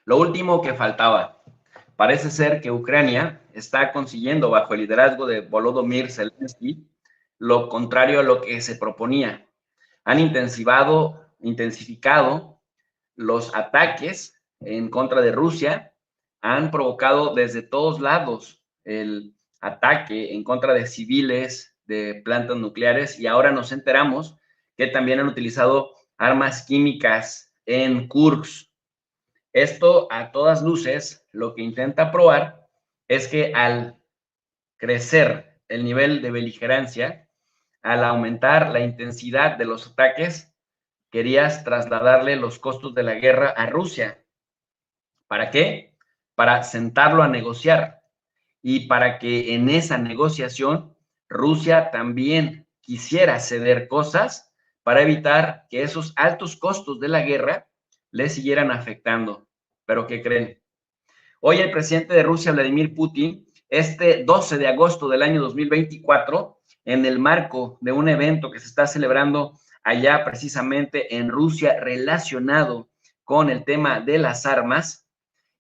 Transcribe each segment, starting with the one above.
Lo último que faltaba. Parece ser que Ucrania está consiguiendo, bajo el liderazgo de Volodymyr Zelensky, lo contrario a lo que se proponía. Han intensificado los ataques en contra de Rusia, han provocado desde todos lados el ataque en contra de civiles, de plantas nucleares, y ahora nos enteramos que también han utilizado armas químicas en Kursk. Esto, a todas luces, lo que intenta probar es que al crecer el nivel de beligerancia, al aumentar la intensidad de los ataques, querías trasladarle los costos de la guerra a Rusia. ¿Para qué? Para sentarlo a negociar y para que en esa negociación Rusia también quisiera ceder cosas para evitar que esos altos costos de la guerra le siguieran afectando. ¿Pero qué creen? Hoy el presidente de Rusia, Vladimir Putin, este 12 de agosto del año 2024, en el marco de un evento que se está celebrando allá precisamente en Rusia relacionado con el tema de las armas,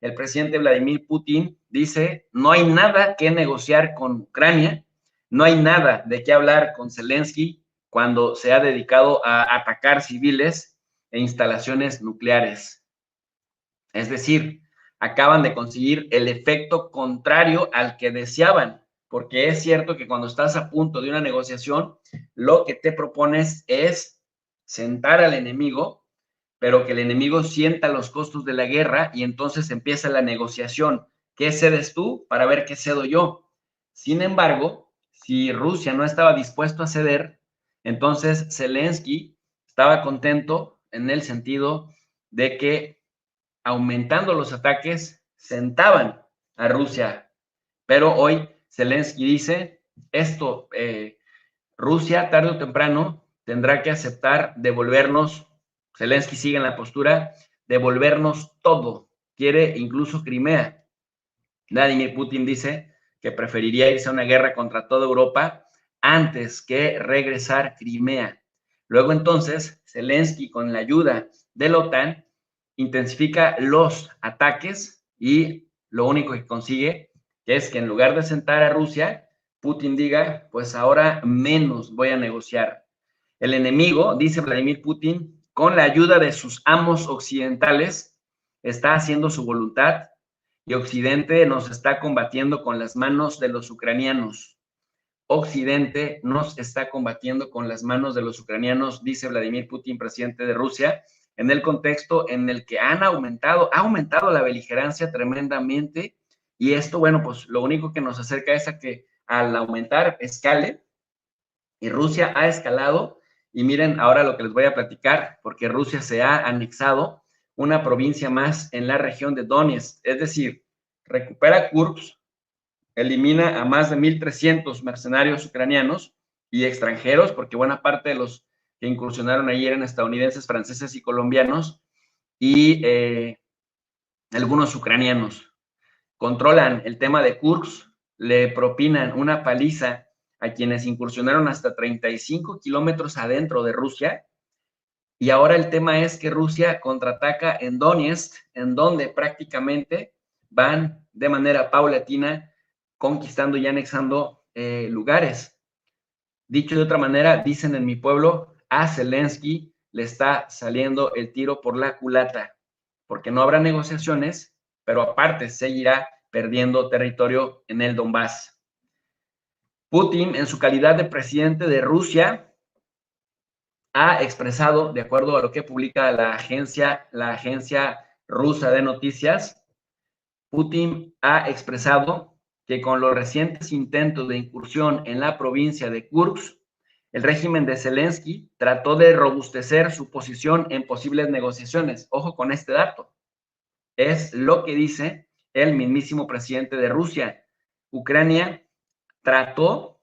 el presidente Vladimir Putin dice, no hay nada que negociar con Ucrania, no hay nada de qué hablar con Zelensky cuando se ha dedicado a atacar civiles e instalaciones nucleares. Es decir, acaban de conseguir el efecto contrario al que deseaban, porque es cierto que cuando estás a punto de una negociación, lo que te propones es sentar al enemigo, pero que el enemigo sienta los costos de la guerra y entonces empieza la negociación. ¿Qué cedes tú para ver qué cedo yo? Sin embargo, si Rusia no estaba dispuesto a ceder, entonces Zelensky estaba contento en el sentido de que aumentando los ataques, sentaban a Rusia. Pero hoy Zelensky dice, esto, Rusia tarde o temprano tendrá que aceptar devolvernos, Zelensky sigue en la postura, devolvernos todo, quiere incluso Crimea. Vladimir Putin dice que preferiría irse a una guerra contra toda Europa antes que regresar Crimea. Luego entonces, Zelensky, con la ayuda de la OTAN, intensifica los ataques y lo único que consigue es que en lugar de sentar a Rusia, Putin diga, pues ahora menos voy a negociar. El enemigo, dice Vladimir Putin, con la ayuda de sus amos occidentales, está haciendo su voluntad y Occidente nos está combatiendo con las manos de los ucranianos. Occidente nos está combatiendo con las manos de los ucranianos, dice Vladimir Putin, presidente de Rusia, en el contexto en el que ha aumentado la beligerancia tremendamente, y esto, bueno, pues lo único que nos acerca es a que al aumentar escale, y Rusia ha escalado, y miren ahora lo que les voy a platicar, porque Rusia se ha anexado una provincia más en la región de Donetsk, es decir, recupera Kursk, elimina a más de 1,300 mercenarios ucranianos y extranjeros, porque buena parte de los que incursionaron ahí eran estadounidenses, franceses y colombianos, y algunos ucranianos. Controlan el tema de Kursk, le propinan una paliza a quienes incursionaron hasta 35 kilómetros adentro de Rusia, y ahora el tema es que Rusia contraataca en Donetsk, en donde prácticamente van de manera paulatina conquistando y anexando lugares. Dicho de otra manera, dicen en mi pueblo, a Zelensky le está saliendo el tiro por la culata, porque no habrá negociaciones, pero aparte seguirá perdiendo territorio en el Donbass. Putin, en su calidad de presidente de Rusia, ha expresado, de acuerdo a lo que publica la agencia rusa de noticias, Putin ha expresado que con los recientes intentos de incursión en la provincia de Kursk, el régimen de Zelensky trató de robustecer su posición en posibles negociaciones. Ojo con este dato. Es lo que dice el mismísimo presidente de Rusia. Ucrania trató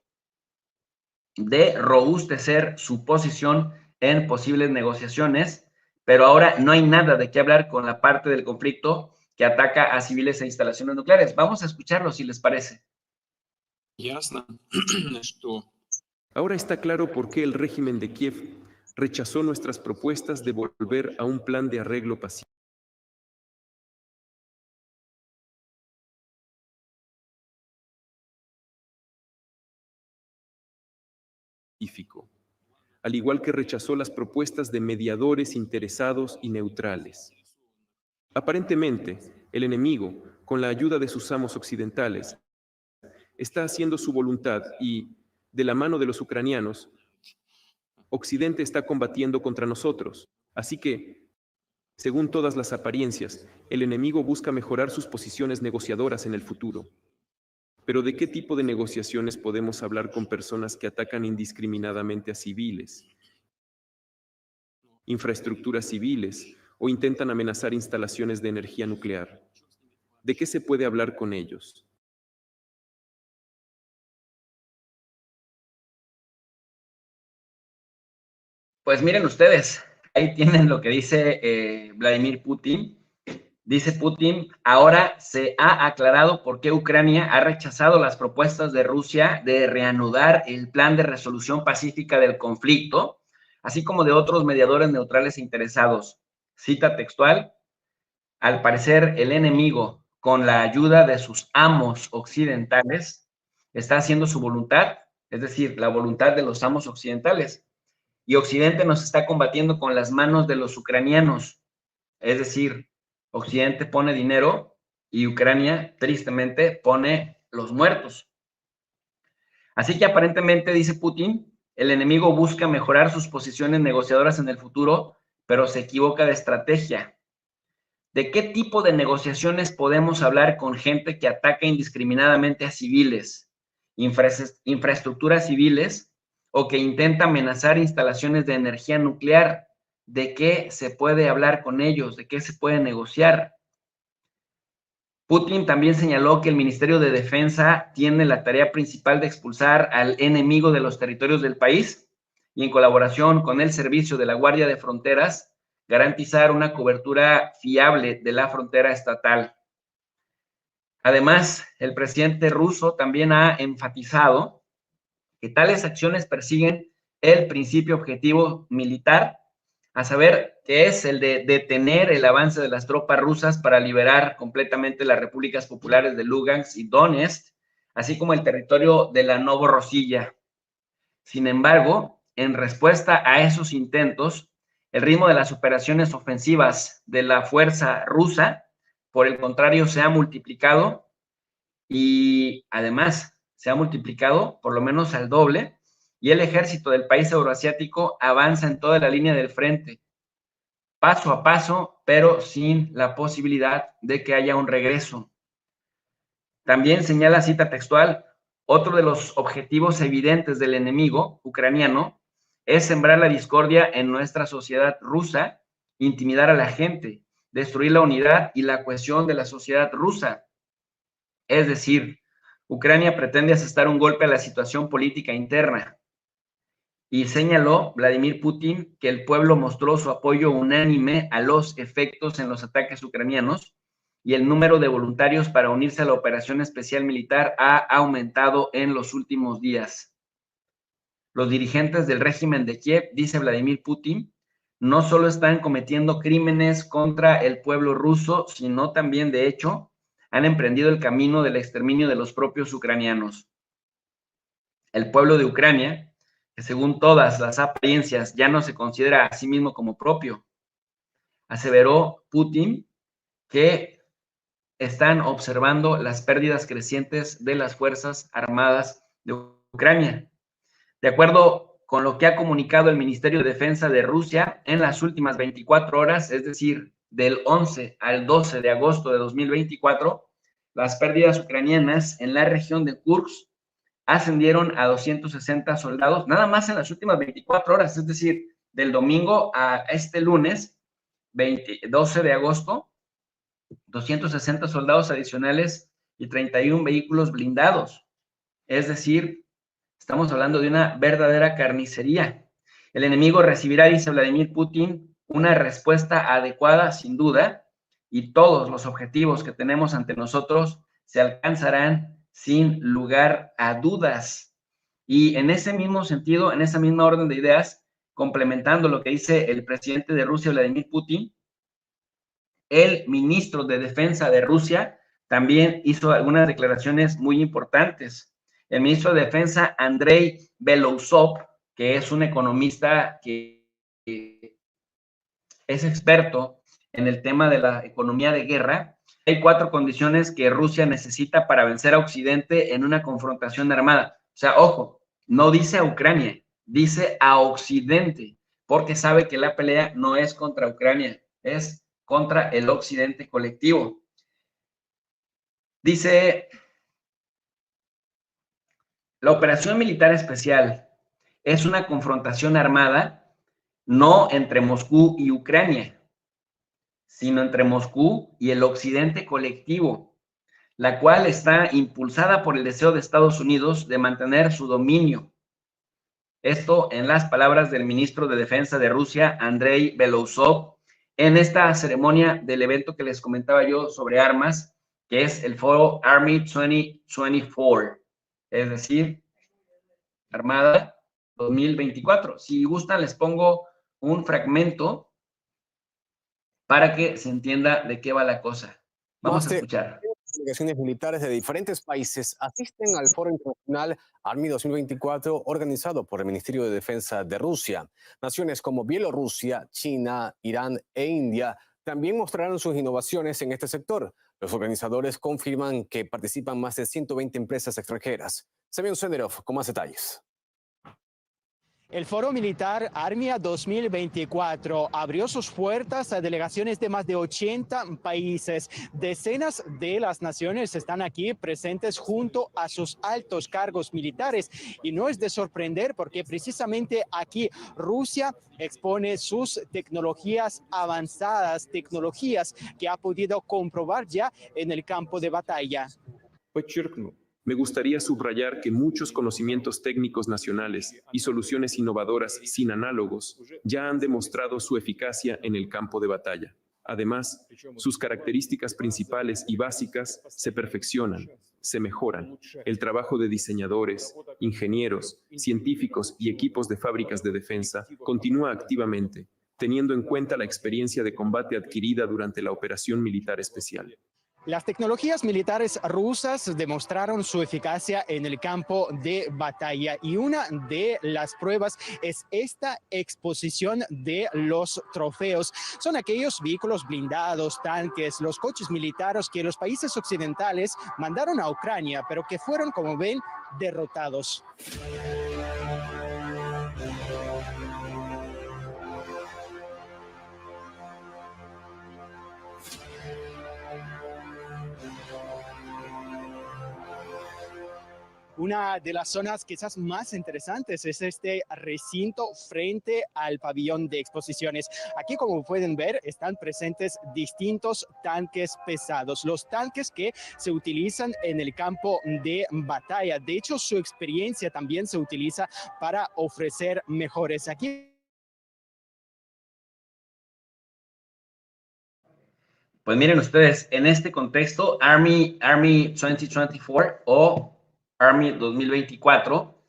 de robustecer su posición en posibles negociaciones, pero ahora no hay nada de qué hablar con la parte del conflicto que ataca a civiles e instalaciones nucleares. Vamos a escucharlo si les parece. Ahora está claro por qué el régimen de Kiev rechazó nuestras propuestas de volver a un plan de arreglo pacífico. pacífico, al igual que rechazó las propuestas de mediadores interesados y neutrales. Aparentemente, el enemigo, con la ayuda de sus amos occidentales, está haciendo su voluntad y, de la mano de los ucranianos, Occidente está combatiendo contra nosotros. Así que, según todas las apariencias, el enemigo busca mejorar sus posiciones negociadoras en el futuro. Pero ¿de qué tipo de negociaciones podemos hablar con personas que atacan indiscriminadamente a civiles, infraestructuras civiles o intentan amenazar instalaciones de energía nuclear? ¿De qué se puede hablar con ellos? Pues miren ustedes, ahí tienen lo que dice Vladimir Putin. Dice Putin, ahora se ha aclarado por qué Ucrania ha rechazado las propuestas de Rusia de reanudar el plan de resolución pacífica del conflicto, así como de otros mediadores neutrales interesados. Cita textual, al parecer el enemigo, con la ayuda de sus amos occidentales, está haciendo su voluntad, es decir, la voluntad de los amos occidentales. Y Occidente nos está combatiendo con las manos de los ucranianos, es decir, Occidente pone dinero y Ucrania, tristemente, pone los muertos. Así que aparentemente, dice Putin, el enemigo busca mejorar sus posiciones negociadoras en el futuro, pero se equivoca de estrategia. ¿De qué tipo de negociaciones podemos hablar con gente que ataca indiscriminadamente a civiles, infraestructuras civiles, o que intenta amenazar instalaciones de energía nuclear? ¿De qué se puede hablar con ellos? ¿De qué se puede negociar? Putin también señaló que el Ministerio de Defensa tiene la tarea principal de expulsar al enemigo de los territorios del país y, en colaboración con el Servicio de la Guardia de Fronteras, garantizar una cobertura fiable de la frontera estatal. Además, el presidente ruso también ha enfatizado que tales acciones persiguen el principio objetivo militar, a saber, que es el de detener el avance de las tropas rusas para liberar completamente las repúblicas populares de Lugansk y Donetsk, así como el territorio de la Novorossiya. Sin embargo, en respuesta a esos intentos, el ritmo de las operaciones ofensivas de la fuerza rusa, por el contrario, se ha multiplicado y además se ha multiplicado por lo menos al doble, y el ejército del país euroasiático avanza en toda la línea del frente, paso a paso, pero sin la posibilidad de que haya un regreso. También señala, cita textual, otro de los objetivos evidentes del enemigo ucraniano es sembrar la discordia en nuestra sociedad rusa, intimidar a la gente, destruir la unidad y la cohesión de la sociedad rusa. Es decir, Ucrania pretende asestar un golpe a la situación política interna. Y señaló Vladimir Putin que el pueblo mostró su apoyo unánime a los efectos en los ataques ucranianos y el número de voluntarios para unirse a la operación especial militar ha aumentado en los últimos días. Los dirigentes del régimen de Kiev, dice Vladimir Putin, no solo están cometiendo crímenes contra el pueblo ruso, sino también, de hecho, han emprendido el camino del exterminio de los propios ucranianos. El pueblo de Ucrania, que según todas las apariencias ya no se considera a sí mismo como propio, aseveró Putin que están observando las pérdidas crecientes de las Fuerzas Armadas de Ucrania. De acuerdo con lo que ha comunicado el Ministerio de Defensa de Rusia en las últimas 24 horas, es decir, del 11 al 12 de agosto de 2024, las pérdidas ucranianas en la región de Kursk ascendieron a 260 soldados, nada más en las últimas 24 horas, es decir, del domingo a este lunes, 12 de agosto, 260 soldados adicionales y 31 vehículos blindados. Es decir, estamos hablando de una verdadera carnicería. El enemigo recibirá, dice Vladimir Putin, una respuesta adecuada, sin duda, y todos los objetivos que tenemos ante nosotros se alcanzarán sin lugar a dudas. Y en ese mismo sentido, en esa misma orden de ideas, complementando lo que dice el presidente de Rusia, Vladimir Putin, el ministro de Defensa de Rusia también hizo algunas declaraciones muy importantes. El ministro de Defensa, Andrei Belousov, que es un economista que es experto en el tema de la economía de guerra. Hay 4 condiciones que Rusia necesita para vencer a Occidente en una confrontación armada. O sea, ojo, no dice a Ucrania, dice a Occidente, porque sabe que la pelea no es contra Ucrania, es contra el Occidente colectivo. Dice, la operación militar especial es una confrontación armada no entre Moscú y Ucrania, sino entre Moscú y el Occidente colectivo, la cual está impulsada por el deseo de Estados Unidos de mantener su dominio. Esto en las palabras del ministro de Defensa de Rusia, Andrei Belousov, en esta ceremonia del evento que les comentaba yo sobre armas, que es el foro Army 2024, es decir, Armada 2024. Si gustan, les pongo un fragmento para que se entienda de qué va la cosa. Vamos a escuchar. Delegaciones militares de diferentes países asisten al Foro Internacional Army 2024 organizado por el Ministerio de Defensa de Rusia. Naciones como Bielorrusia, China, Irán e India también mostrarán sus innovaciones en este sector. Los organizadores confirman que participan más de 120 empresas extranjeras. Semyon Senderov con más detalles. El Foro Militar Armia 2024 abrió sus puertas a delegaciones de más de 80 países. Decenas de las naciones están aquí presentes junto a sus altos cargos militares. Y no es de sorprender porque precisamente aquí Rusia expone sus tecnologías avanzadas, tecnologías que ha podido comprobar ya en el campo de batalla. Me gustaría subrayar que muchos conocimientos técnicos nacionales y soluciones innovadoras sin análogos ya han demostrado su eficacia en el campo de batalla. Además, sus características principales y básicas se perfeccionan, se mejoran. El trabajo de diseñadores, ingenieros, científicos y equipos de fábricas de defensa continúa activamente, teniendo en cuenta la experiencia de combate adquirida durante la operación militar especial. Las tecnologías militares rusas demostraron su eficacia en el campo de batalla y una de las pruebas es esta exposición de los trofeos. Son aquellos vehículos blindados, tanques, los coches militares que los países occidentales mandaron a Ucrania, pero que fueron, como ven, derrotados. Una de las zonas quizás más interesantes es este recinto frente al pabellón de exposiciones. Aquí, como pueden ver, están presentes distintos tanques pesados, los tanques que se utilizan en el campo de batalla. De hecho, su experiencia también se utiliza para ofrecer mejores. Aquí pues miren ustedes, en este contexto, Army 2024 o Army 2024,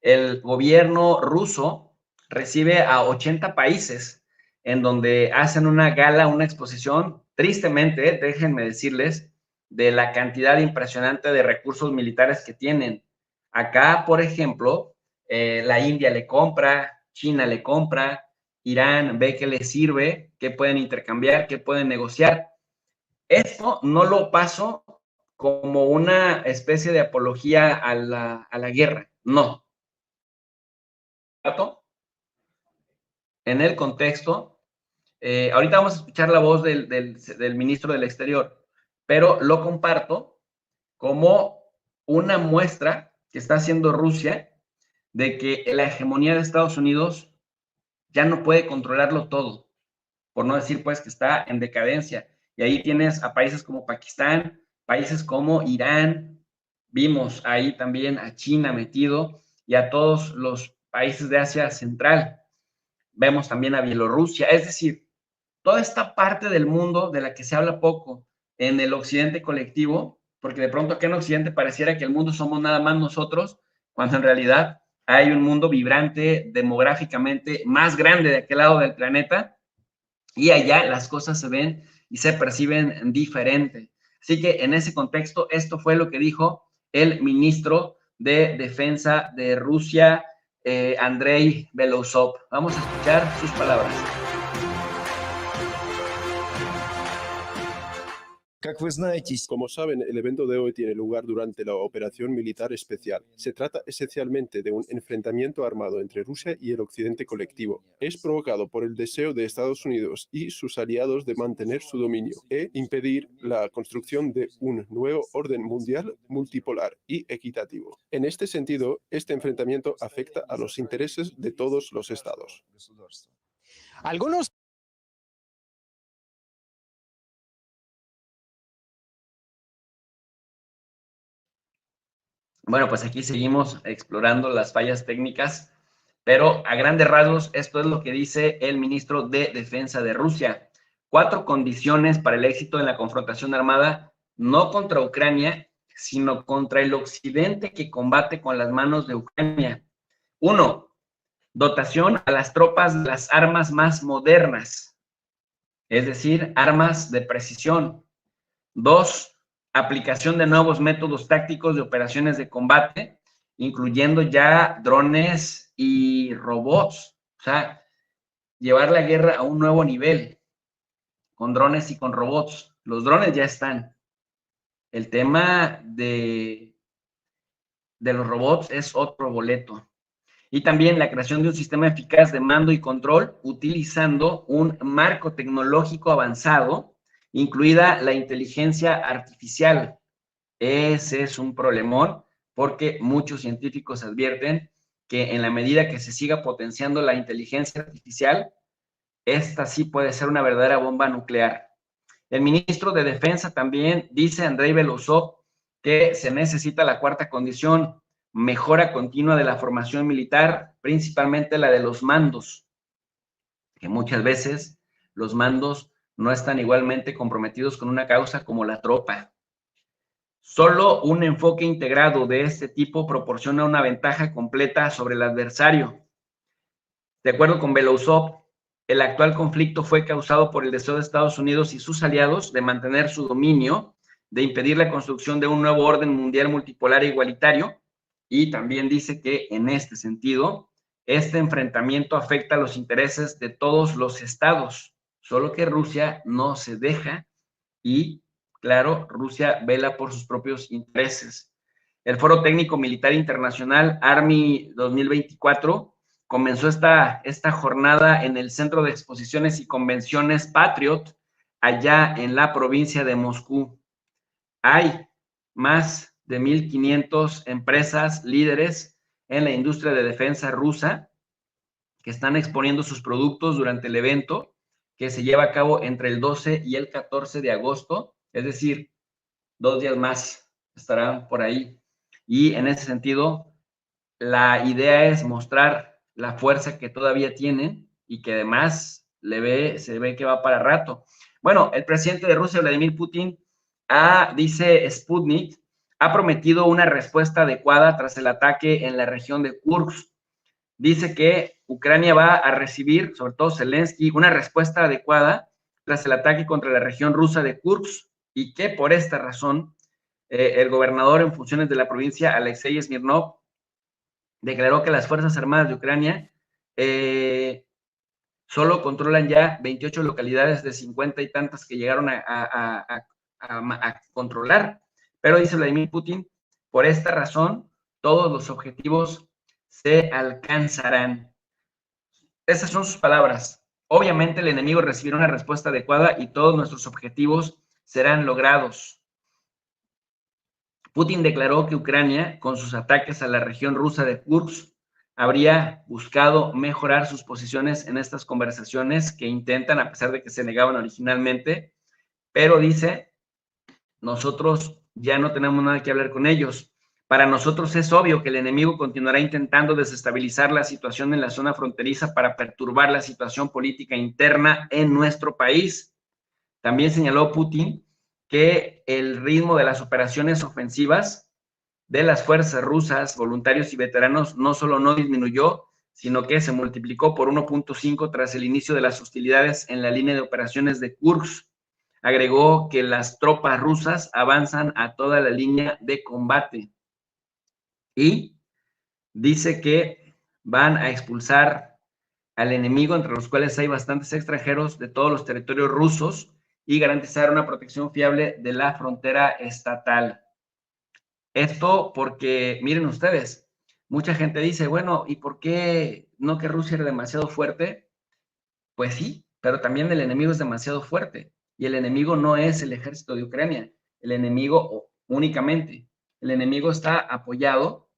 el gobierno ruso recibe a 80 países en donde hacen una gala, una exposición, tristemente, déjenme decirles, de la cantidad impresionante de recursos militares que tienen. Acá, por ejemplo, la India le compra, China le compra, Irán ve que le sirve, que pueden intercambiar, que pueden negociar. Esto no lo paso como una especie de apología a la guerra, no. En el contexto, ahorita vamos a escuchar la voz del ministro del Exterior, pero lo comparto como una muestra que está haciendo Rusia de que la hegemonía de Estados Unidos ya no puede controlarlo todo, por no decir pues que está en decadencia. Y ahí tienes a países como Pakistán, países como Irán, vimos ahí también a China metido y a todos los países de Asia Central. Vemos también a Bielorrusia, es decir, toda esta parte del mundo de la que se habla poco en el occidente colectivo, porque de pronto aquí en Occidente pareciera que el mundo somos nada más nosotros, cuando en realidad hay un mundo vibrante, demográficamente más grande de aquel lado del planeta, y allá las cosas se ven y se perciben diferente. Así que en ese contexto, esto fue lo que dijo el ministro de Defensa de Rusia, Andrei Belousov. Vamos a escuchar sus palabras. Como saben, el evento de hoy tiene lugar durante la operación militar especial. Se trata esencialmente de un enfrentamiento armado entre Rusia y el Occidente colectivo. Es provocado por el deseo de Estados Unidos y sus aliados de mantener su dominio e impedir la construcción de un nuevo orden mundial multipolar y equitativo. En este sentido, este enfrentamiento afecta a los intereses de todos los estados. Algunos Bueno, pues aquí seguimos explorando las fallas técnicas, pero a grandes rasgos esto es lo que dice el ministro de Defensa de Rusia. 4 condiciones para el éxito en la confrontación armada, no contra Ucrania, sino contra el occidente que combate con las manos de Ucrania. 1. Dotación a las tropas de las armas más modernas, es decir, armas de precisión. 2. Aplicación de nuevos métodos tácticos de operaciones de combate, incluyendo ya drones y robots. O sea, llevar la guerra a un nuevo nivel, con drones y con robots. Los drones ya están. El tema de los robots es otro boleto. Y también la creación de un sistema eficaz de mando y control utilizando un marco tecnológico avanzado, incluida la inteligencia artificial. Ese es un problemón porque muchos científicos advierten que en la medida que se siga potenciando la inteligencia artificial, esta sí puede ser una verdadera bomba nuclear. El ministro de Defensa también dice, Andrei Belousov, que se necesita la 4ª condición, mejora continua de la formación militar, principalmente la de los mandos, que muchas veces los mandos no están igualmente comprometidos con una causa como la tropa. Solo un enfoque integrado de este tipo proporciona una ventaja completa sobre el adversario. De acuerdo con Belousov, el actual conflicto fue causado por el deseo de Estados Unidos y sus aliados de mantener su dominio, de impedir la construcción de un nuevo orden mundial multipolar e igualitario, y también dice que en este sentido, este enfrentamiento afecta a los intereses de todos los estados, solo que Rusia no se deja y, claro, Rusia vela por sus propios intereses. El Foro Técnico Militar Internacional, Army 2024, comenzó esta jornada en el Centro de Exposiciones y Convenciones Patriot, allá en la provincia de Moscú. Hay más de 1,500 empresas líderes en la industria de defensa rusa que están exponiendo sus productos durante el evento que se lleva a cabo entre el 12 y el 14 de agosto, es decir, 2 días más estarán por ahí. Y en ese sentido, la idea es mostrar la fuerza que todavía tienen y que además se ve que va para rato. Bueno, el presidente de Rusia, Vladimir Putin, dice Sputnik, ha prometido una respuesta adecuada tras el ataque en la región de Kursk. Dice que Ucrania va a recibir, sobre todo Zelensky, una respuesta adecuada tras el ataque contra la región rusa de Kursk y que por esta razón el gobernador en funciones de la provincia, Alexei Smirnov, declaró que las Fuerzas Armadas de Ucrania solo controlan ya 28 localidades de 50 y tantas que llegaron a controlar. Pero dice Vladimir Putin, por esta razón, todos los objetivos se alcanzarán. Esas son sus palabras. Obviamente el enemigo recibirá una respuesta adecuada y todos nuestros objetivos serán logrados. Putin declaró que Ucrania, con sus ataques a la región rusa de Kursk, habría buscado mejorar sus posiciones en estas conversaciones que intentan, a pesar de que se negaban originalmente, pero dice, nosotros ya no tenemos nada que hablar con ellos. Para nosotros es obvio que el enemigo continuará intentando desestabilizar la situación en la zona fronteriza para perturbar la situación política interna en nuestro país. También señaló Putin que el ritmo de las operaciones ofensivas de las fuerzas rusas, voluntarios y veteranos, no solo no disminuyó, sino que se multiplicó por 1.5 tras el inicio de las hostilidades en la línea de operaciones de Kursk. Agregó que las tropas rusas avanzan a toda la línea de combate y dice que van a expulsar al enemigo, entre los cuales hay bastantes extranjeros, de todos los territorios rusos y garantizar una protección fiable de la frontera estatal. Esto porque, miren ustedes, mucha gente dice, bueno, ¿y por qué no que Rusia era demasiado fuerte? Pues sí, pero también el enemigo es demasiado fuerte. Y el enemigo no es el ejército de Ucrania, el enemigo únicamente. El enemigo está apoyado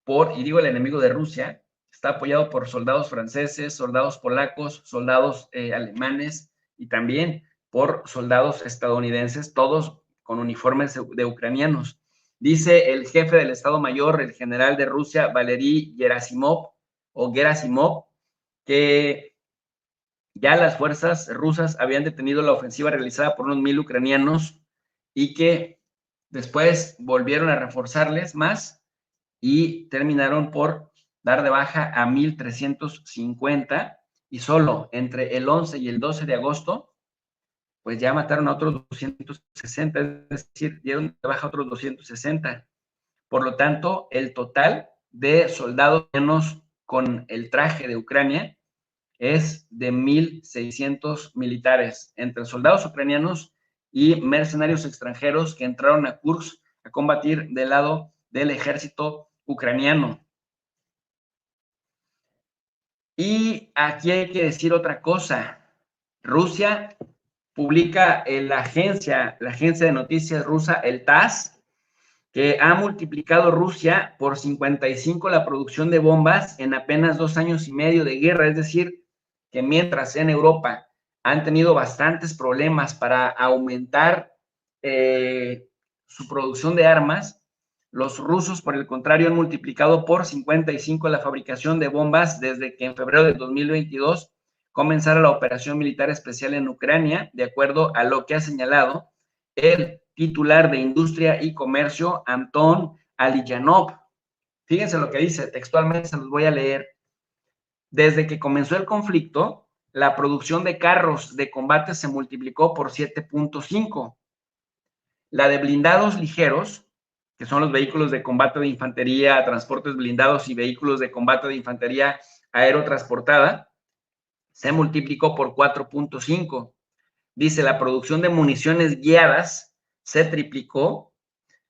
por, y digo el enemigo de Rusia, está apoyado por soldados franceses, soldados polacos, soldados alemanes y también por soldados estadounidenses, todos con uniformes de ucranianos. Dice el jefe del Estado Mayor, el general de Rusia, Valery Gerasimov, que ya las fuerzas rusas habían detenido la ofensiva realizada por unos 1,000 ucranianos y que después volvieron a reforzarles más y terminaron por dar de baja a 1,350 y solo entre el 11 y el 12 de agosto, pues ya mataron a otros 260, es decir, dieron de baja a otros 260. Por lo tanto, el total de soldados menos con el traje de Ucrania es de 1,600 militares, entre soldados ucranianos y mercenarios extranjeros que entraron a Kursk a combatir del lado del ejército ucraniano. Y aquí hay que decir otra cosa. Rusia publica la agencia de noticias rusa, el TASS, que ha multiplicado Rusia por 55 la producción de bombas en apenas 2 años y medio de guerra, es decir, que mientras en Europa han tenido bastantes problemas para aumentar su producción de armas, los rusos, por el contrario, han multiplicado por 55 la fabricación de bombas desde que en febrero de 2022 comenzara la operación militar especial en Ucrania, de acuerdo a lo que ha señalado el titular de Industria y Comercio, Anton Aliyanov. Fíjense lo que dice, textualmente se los voy a leer. Desde que comenzó el conflicto, la producción de carros de combate se multiplicó por 7.5. La de blindados ligeros, que son los vehículos de combate de infantería, transportes blindados y vehículos de combate de infantería aerotransportada, se multiplicó por 4.5. Dice, la producción de municiones guiadas se triplicó,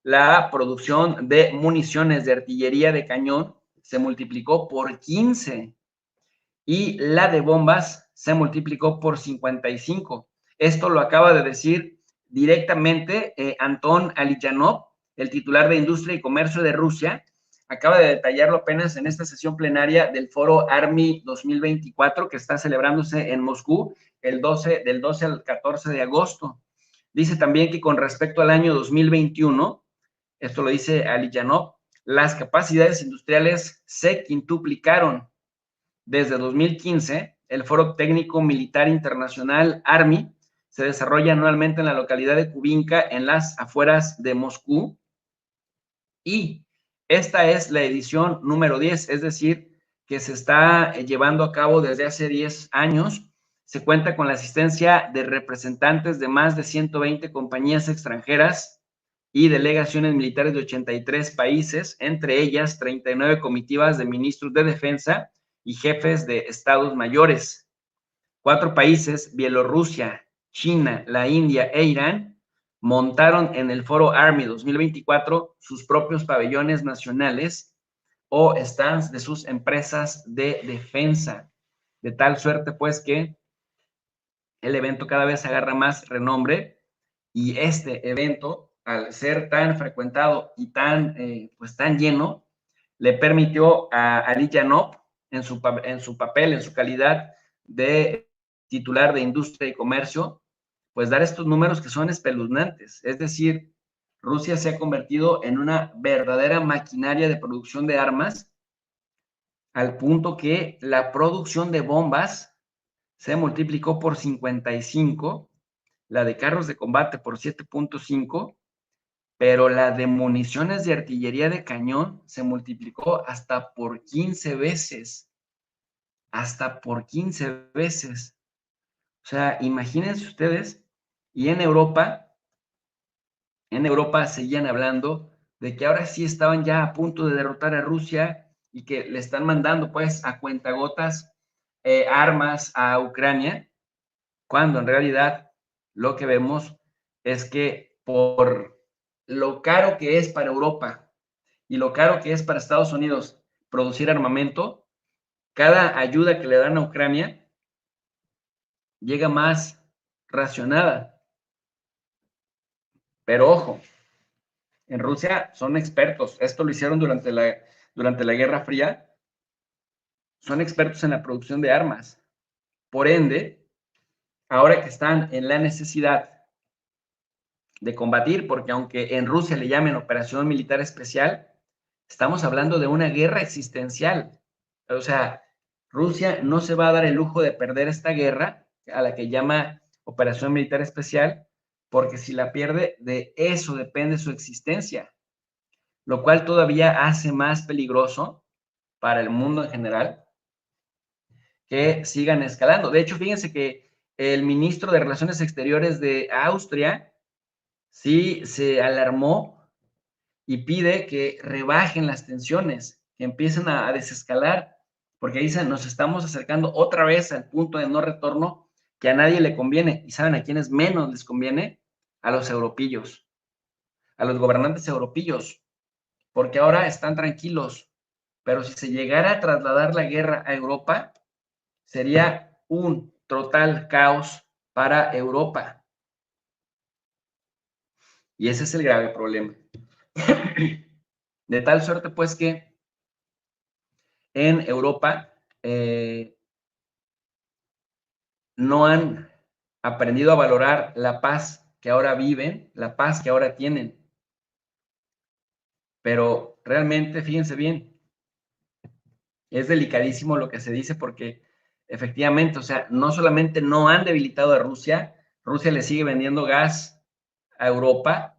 la producción de municiones de artillería de cañón se multiplicó por 15 y la de bombas se multiplicó por 55. Esto lo acaba de decir directamente Anton Aliyanov, el titular de Industria y Comercio de Rusia, acaba de detallarlo apenas en esta sesión plenaria del foro Army 2024 que está celebrándose en Moscú del 12 al 14 de agosto. Dice también que con respecto al año 2021, esto lo dice Aliyanov, las capacidades industriales se quintuplicaron. Desde 2015, el Foro Técnico Militar Internacional Army se desarrolla anualmente en la localidad de Kubinka, en las afueras de Moscú, y esta es la edición número 10, es decir, que se está llevando a cabo desde hace 10 años. Se cuenta con la asistencia de representantes de más de 120 compañías extranjeras y delegaciones militares de 83 países, entre ellas 39 comitivas de ministros de defensa y jefes de estados mayores. 4 países, Bielorrusia, China, la India e Irán, montaron en el Foro Army 2024 sus propios pabellones nacionales o stands de sus empresas de defensa, de tal suerte pues que el evento cada vez agarra más renombre y este evento, al ser tan frecuentado y tan lleno, le permitió a Aliyanov en su papel, en su calidad de titular de Industria y Comercio, pues dar estos números que son espeluznantes. Es decir, Rusia se ha convertido en una verdadera maquinaria de producción de armas, al punto que la producción de bombas se multiplicó por 55, la de carros de combate por 7.5, pero la de municiones de artillería de cañón se multiplicó hasta por 15 veces. Hasta por 15 veces. O sea, imagínense ustedes, y en Europa seguían hablando de que ahora sí estaban ya a punto de derrotar a Rusia y que le están mandando pues a cuentagotas armas a Ucrania, cuando en realidad lo que vemos es que por lo caro que es para Europa y lo caro que es para Estados Unidos producir armamento, cada ayuda que le dan a Ucrania llega más racionada. Pero ojo, en Rusia son expertos. Esto lo hicieron durante la Guerra Fría. Son expertos en la producción de armas. Por ende, ahora que están en la necesidad de combatir, porque aunque en Rusia le llamen operación militar especial, estamos hablando de una guerra existencial. O sea, Rusia no se va a dar el lujo de perder esta guerra, a la que llama operación militar especial, porque si la pierde, de eso depende su existencia, lo cual todavía hace más peligroso para el mundo en general que sigan escalando. De hecho, fíjense que el ministro de Relaciones Exteriores de Austria sí se alarmó y pide que rebajen las tensiones, que empiecen a desescalar, porque dicen, nos estamos acercando otra vez al punto de no retorno que a nadie le conviene. ¿Y saben a quiénes menos les conviene? A los europeos, a los gobernantes europeos, porque ahora están tranquilos, pero si se llegara a trasladar la guerra a Europa, sería un total caos para Europa. Y ese es el grave problema. De tal suerte, pues, que en Europa no han aprendido a valorar la paz que ahora viven, la paz que ahora tienen. Pero realmente, fíjense bien, es delicadísimo lo que se dice porque efectivamente, o sea, no solamente no han debilitado a Rusia, Rusia le sigue vendiendo gas a Europa,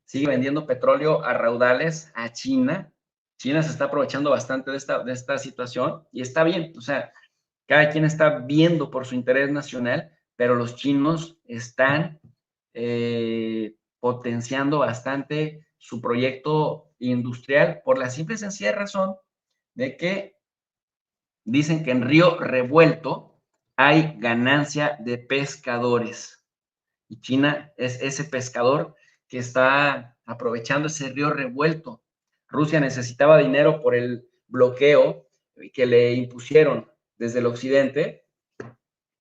sigue vendiendo petróleo a raudales a China. China se está aprovechando bastante de esta situación y está bien, o sea, cada quien está viendo por su interés nacional, pero los chinos están potenciando bastante su proyecto industrial por la simple y sencilla razón de que dicen que en Río Revuelto hay ganancia de pescadores. Y China es ese pescador que está aprovechando ese río revuelto. Rusia necesitaba dinero por el bloqueo que le impusieron desde el occidente.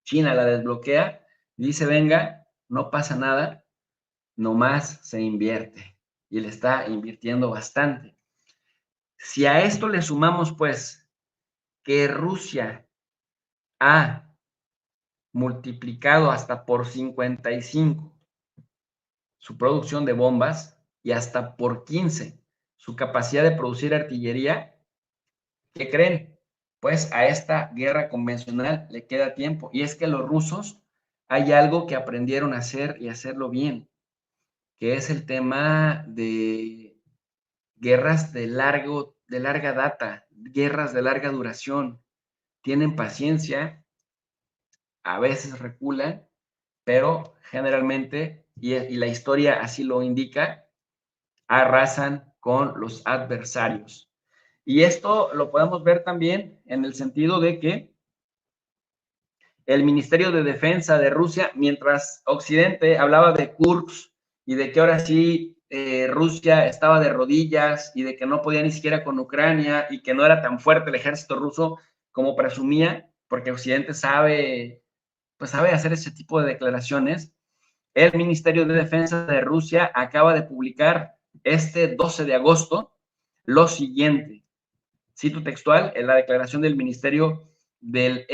China la desbloquea y dice, venga, no pasa nada, nomás se invierte. Y le está invirtiendo bastante. Si a esto le sumamos, pues, que Rusia ha multiplicado hasta por 55 su producción de bombas y hasta por 15 su capacidad de producir artillería, ¿qué creen? Pues a esta guerra convencional le queda tiempo. Y es que los rusos hay algo que aprendieron a hacer y hacerlo bien, que es el tema de guerras de larga data, guerras de larga duración. Tienen paciencia, a veces reculan, pero generalmente, y la historia así lo indica, arrasan con los adversarios. Y esto lo podemos ver también en el sentido de que el Ministerio de Defensa de Rusia, mientras Occidente hablaba de Kursk y de que ahora sí Rusia estaba de rodillas y de que no podía ni siquiera con Ucrania y que no era tan fuerte el ejército ruso como presumía, porque Occidente sabe hacer ese tipo de declaraciones. El Ministerio de Defensa de Rusia acaba de publicar este 12 de agosto lo siguiente. Cito textual en la declaración del Ministerio del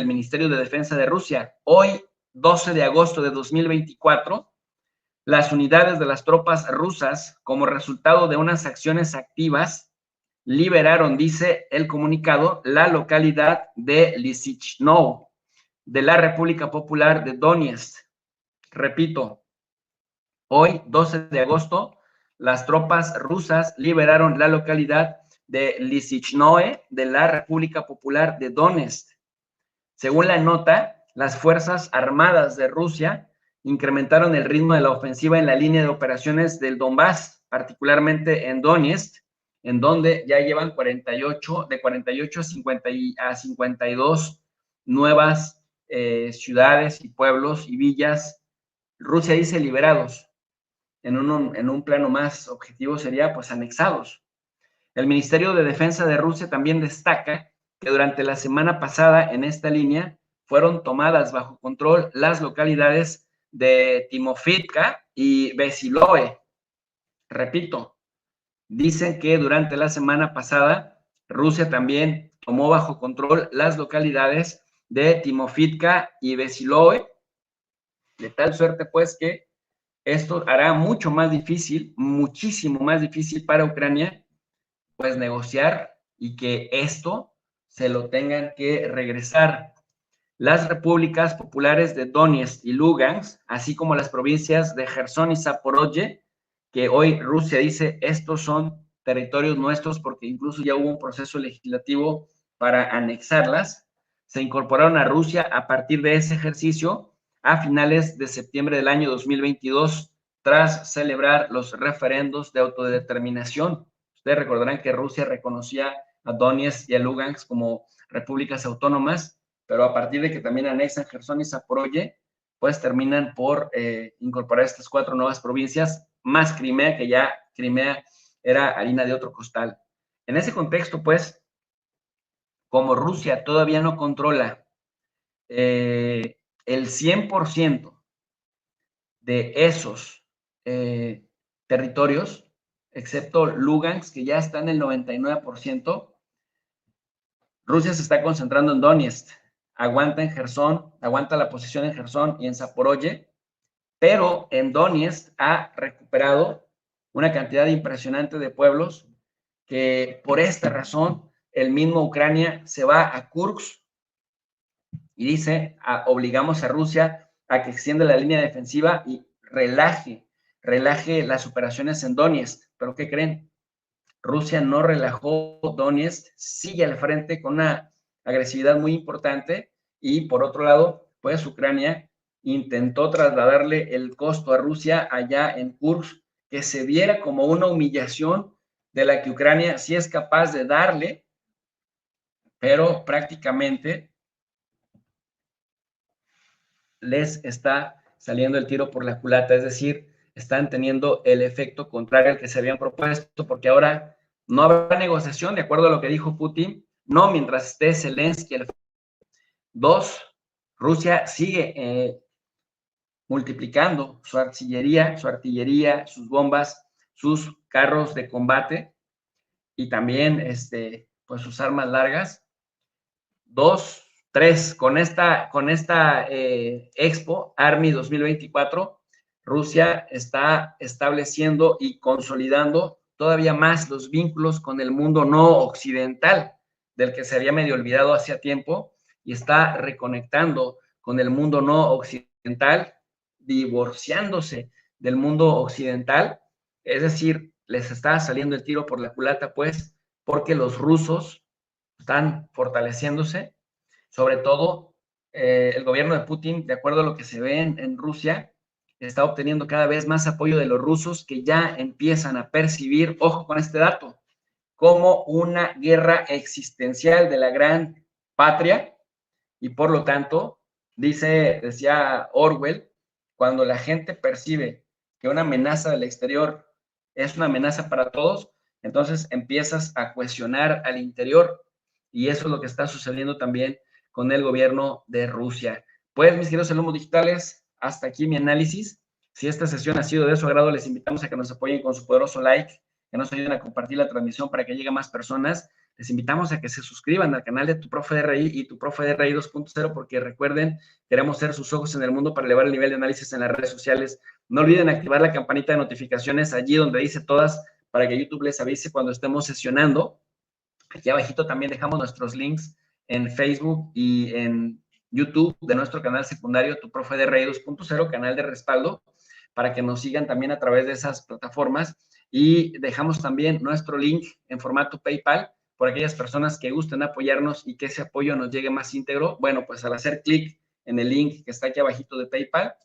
Ministerio de Defensa de Rusia. Hoy, 12 de agosto de 2024, las unidades de las tropas rusas, como resultado de unas acciones activas, liberaron, dice el comunicado, la localidad de Lysychnoi, de la República Popular de Donetsk. Repito, hoy, 12 de agosto, las tropas rusas liberaron la localidad de Lysychnoi de la República Popular de Donetsk. Según la nota, las Fuerzas Armadas de Rusia incrementaron el ritmo de la ofensiva en la línea de operaciones del Donbass, particularmente en Donetsk, en donde ya llevan 48 a 52 nuevas ciudades y pueblos y villas. Rusia dice liberados. En un plano más objetivo sería pues anexados. El Ministerio de Defensa de Rusia también destaca que durante la semana pasada en esta línea fueron tomadas bajo control las localidades de Timofivka y Vesiloe. Repito, dicen que durante la semana pasada Rusia también tomó bajo control las localidades de Timofivka y Vesiloe, de tal suerte pues que esto hará mucho más difícil, muchísimo más difícil para Ucrania, pues negociar y que esto se lo tengan que regresar. Las repúblicas populares de Donetsk y Lugansk, así como las provincias de Jersón y Zaporozhye, que hoy Rusia dice estos son territorios nuestros porque incluso ya hubo un proceso legislativo para anexarlas, se incorporaron a Rusia a partir de ese ejercicio a finales de septiembre del año 2022, tras celebrar los referendos de autodeterminación. Ustedes recordarán que Rusia reconocía a Donetsk y a Lugansk como repúblicas autónomas, pero a partir de que también anexan Jersón y Zaporozhye, pues terminan por incorporar estas 4 nuevas provincias, más Crimea, que ya Crimea era harina de otro costal. En ese contexto, pues, como Rusia todavía no controla el 100% de esos territorios, excepto Lugansk, que ya está en el 99%, Rusia se está concentrando en Donetsk, aguanta en Jersón, aguanta la posición en Jersón y en Zaporozhye, pero en Donetsk ha recuperado una cantidad impresionante de pueblos que por esta razón el mismo Ucrania se va a Kursk y dice, obligamos a Rusia a que extienda la línea defensiva y relaje las operaciones en Donetsk. ¿Pero qué creen? Rusia no relajó Donetsk, sigue al frente con una agresividad muy importante y por otro lado, pues Ucrania intentó trasladarle el costo a Rusia allá en Kursk, que se viera como una humillación de la que Ucrania sí es capaz de darle, pero prácticamente les está saliendo el tiro por la culata, es decir, están teniendo el efecto contrario al que se habían propuesto, porque ahora no habrá negociación, de acuerdo a lo que dijo Putin, no mientras esté Zelensky. 2, Rusia sigue multiplicando su artillería, sus bombas, sus carros de combate y también pues sus armas largas. 2, 3, con esta Expo Army 2024, Rusia está estableciendo y consolidando todavía más los vínculos con el mundo no occidental, del que se había medio olvidado hacía tiempo, y está reconectando con el mundo no occidental, divorciándose del mundo occidental, es decir, les está saliendo el tiro por la culata, pues, porque los rusos están fortaleciéndose, sobre todo el gobierno de Putin, de acuerdo a lo que se ve en Rusia, está obteniendo cada vez más apoyo de los rusos que ya empiezan a percibir, ojo con este dato, como una guerra existencial de la gran patria y por lo tanto, decía Orwell, cuando la gente percibe que una amenaza del exterior es una amenaza para todos, entonces empiezas a cuestionar al interior y eso es lo que está sucediendo también con el gobierno de Rusia. Pues, mis queridos alumnos digitales, hasta aquí mi análisis. Si esta sesión ha sido de su agrado, les invitamos a que nos apoyen con su poderoso like, que nos ayuden a compartir la transmisión para que llegue a más personas. Les invitamos a que se suscriban al canal de Tu Profe DRI y Tu Profe DRI 2.0, porque recuerden, queremos ser sus ojos en el mundo para elevar el nivel de análisis en las redes sociales. No olviden activar la campanita de notificaciones allí donde dice todas, para que YouTube les avise cuando estemos sesionando. Aquí abajito también dejamos nuestros links en Facebook y en YouTube de nuestro canal secundario Tu Profe DRI 2.0, canal de respaldo, para que nos sigan también a través de esas plataformas. Y dejamos también nuestro link en formato PayPal por aquellas personas que gusten apoyarnos y que ese apoyo nos llegue más íntegro. Bueno, pues al hacer clic en el link que está aquí abajito de PayPal,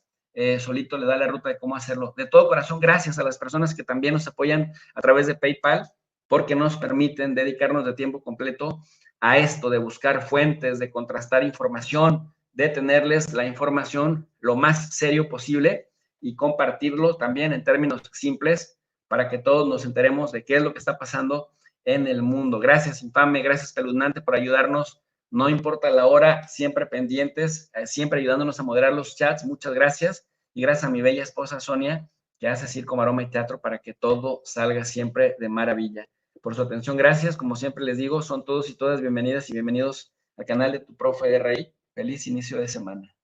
solito le da la ruta de cómo hacerlo. De todo corazón, gracias a las personas que también nos apoyan a través de PayPal. porque nos permiten dedicarnos de tiempo completo a esto, de buscar fuentes, de contrastar información, de tenerles la información lo más serio posible y compartirlo también en términos simples para que todos nos enteremos de qué es lo que está pasando en el mundo. Gracias, Infame, gracias, Espeluznante, por ayudarnos. No importa la hora, siempre pendientes, siempre ayudándonos a moderar los chats. Muchas gracias. Y gracias a mi bella esposa Sonia, que hace Circo, Maroma y Teatro para que todo salga siempre de maravilla. Por su atención, gracias. Como siempre les digo, son todos y todas bienvenidas y bienvenidos al canal de tu profe RI. Feliz inicio de semana.